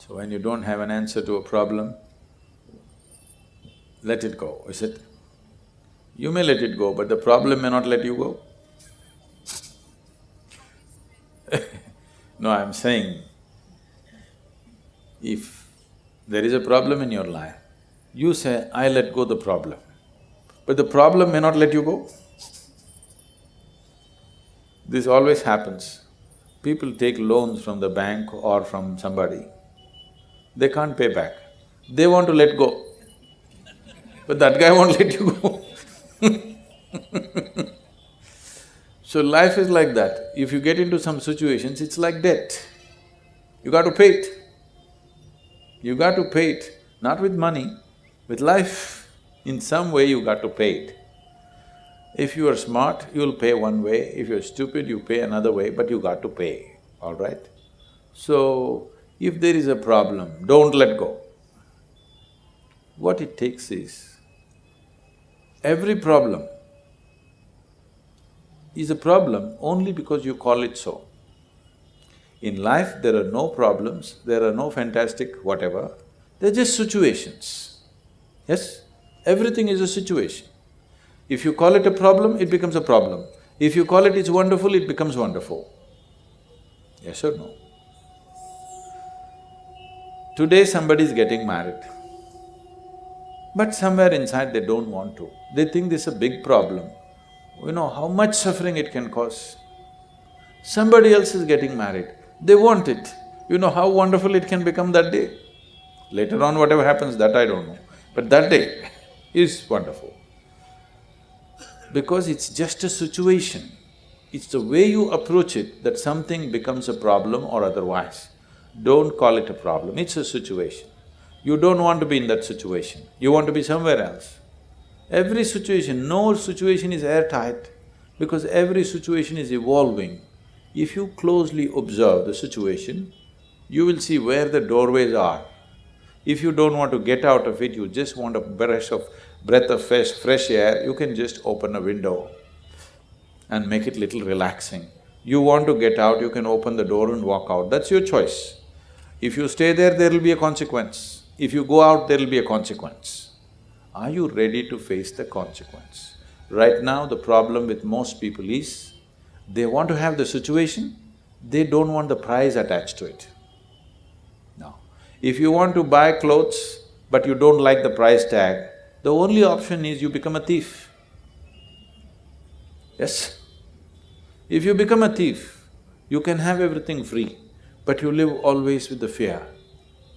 So when you don't have an answer to a problem, let it go, is it? You may let it go, but the problem may not let you go. No, I'm saying, if there is a problem in your life, you say, I let go the problem, but the problem may not let you go. This always happens. People take loans from the bank or from somebody, they can't pay back. They want to let go, but that guy won't let you go. So life is like that. If you get into some situations, it's like debt. You got to pay it. You got to pay it, not with money, with life. In some way you got to pay it. If you are smart, you'll pay one way, if you're stupid, you pay another way, but you got to pay, all right? So, if there is a problem, don't let go. What it takes is, every problem is a problem only because you call it so. In life, there are no problems, there are no fantastic whatever, they're just situations. Yes? Everything is a situation. If you call it a problem, it becomes a problem. If you call it's wonderful, it becomes wonderful. Yes or no? Today somebody is getting married, but somewhere inside they don't want to. They think this is a big problem. You know how much suffering it can cause. Somebody else is getting married, they want it. You know how wonderful it can become that day. Later on whatever happens, that I don't know, but that day is wonderful. Because it's just a situation. It's the way you approach it that something becomes a problem or otherwise. Don't call it a problem, it's a situation. You don't want to be in that situation, you want to be somewhere else. Every situation, no situation is airtight because every situation is evolving. If you closely observe the situation, you will see where the doorways are. If you don't want to get out of it, you just want a breath of fresh air, you can just open a window and make it little relaxing. You want to get out, you can open the door and walk out, that's your choice. If you stay there, there will be a consequence. If you go out, there will be a consequence. Are you ready to face the consequence? Right now, the problem with most people is, they want to have the situation, they don't want the price attached to it. Now, if you want to buy clothes, but you don't like the price tag, the only option is you become a thief. Yes? If you become a thief, you can have everything free, but you live always with the fear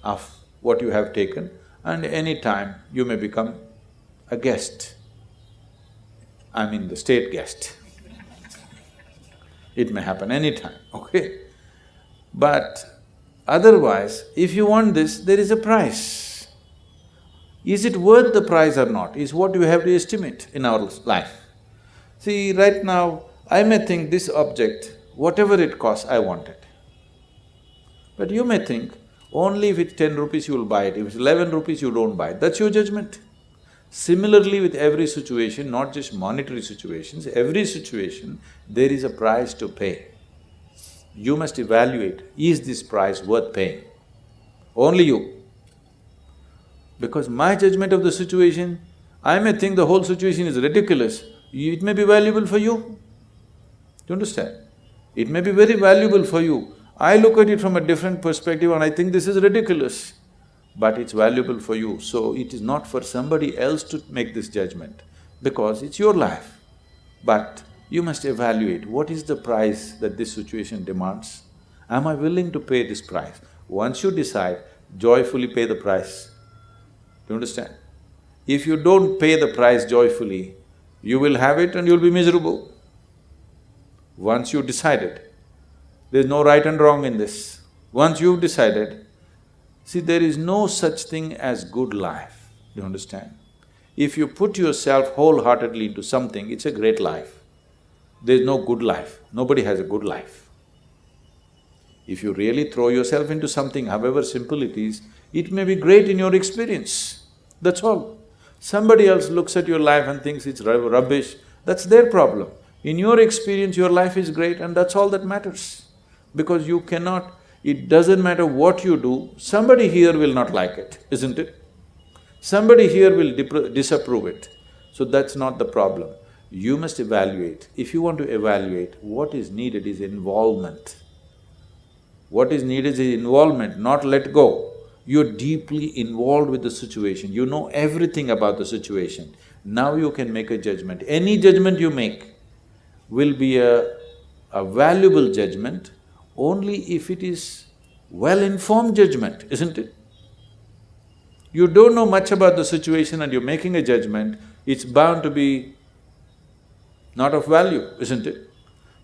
of what you have taken, and any time you may become a guest. I mean the state guest. It may happen any time, okay? But otherwise, if you want this, there is a price. Is it worth the price or not, is what you have to estimate in our life. See, right now, I may think this object, whatever it costs, I want it. But you may think, only if it's 10 rupees you will buy it, if it's 11 rupees you don't buy it, that's your judgment. Similarly with every situation, not just monetary situations, every situation, there is a price to pay. You must evaluate, is this price worth paying? Only you. Because my judgment of the situation, I may think the whole situation is ridiculous, it may be valuable for you. Do you understand? It may be very valuable for you. I look at it from a different perspective and I think this is ridiculous, but it's valuable for you. So it is not for somebody else to make this judgment, because it's your life. But you must evaluate, what is the price that this situation demands? Am I willing to pay this price? Once you decide, joyfully pay the price. Do you understand? If you don't pay the price joyfully, you will have it and you'll be miserable. Once you decided, there's no right and wrong in this. Once you've decided, see, there is no such thing as good life, do you understand? If you put yourself wholeheartedly into something, it's a great life. There's no good life, nobody has a good life. If you really throw yourself into something, however simple it may be great in your experience, that's all. Somebody else looks at your life and thinks it's rubbish, that's their problem. In your experience, your life is great and that's all that matters. Because you cannot… It doesn't matter what you do, somebody here will not like it, isn't it? Somebody here will disapprove it. So that's not the problem. You must evaluate. If you want to evaluate, what is needed is involvement. What is needed is involvement, not let go. You're deeply involved with the situation, you know everything about the situation. Now you can make a judgment. Any judgment you make will be a valuable judgment only if it is well-informed judgment, isn't it? You don't know much about the situation and you're making a judgment, it's bound to be not of value, isn't it?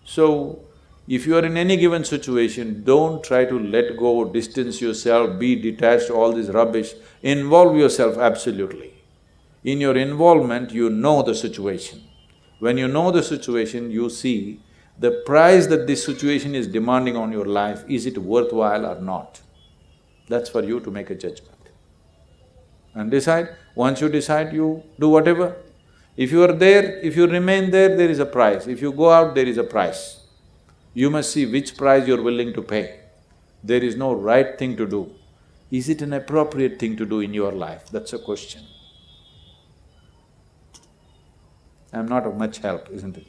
So, if you are in any given situation, don't try to let go, distance yourself, be detached, all this rubbish. Involve yourself absolutely. In your involvement, you know the situation. When you know the situation, you see the price that this situation is demanding on your life, is it worthwhile or not? That's for you to make a judgment. And decide. Once you decide, you do whatever. If you are there, if you remain there, there is a price. If you go out, there is a price. You must see which price you're willing to pay. There is no right thing to do. Is it an appropriate thing to do in your life? That's a question. I'm not of much help, isn't it?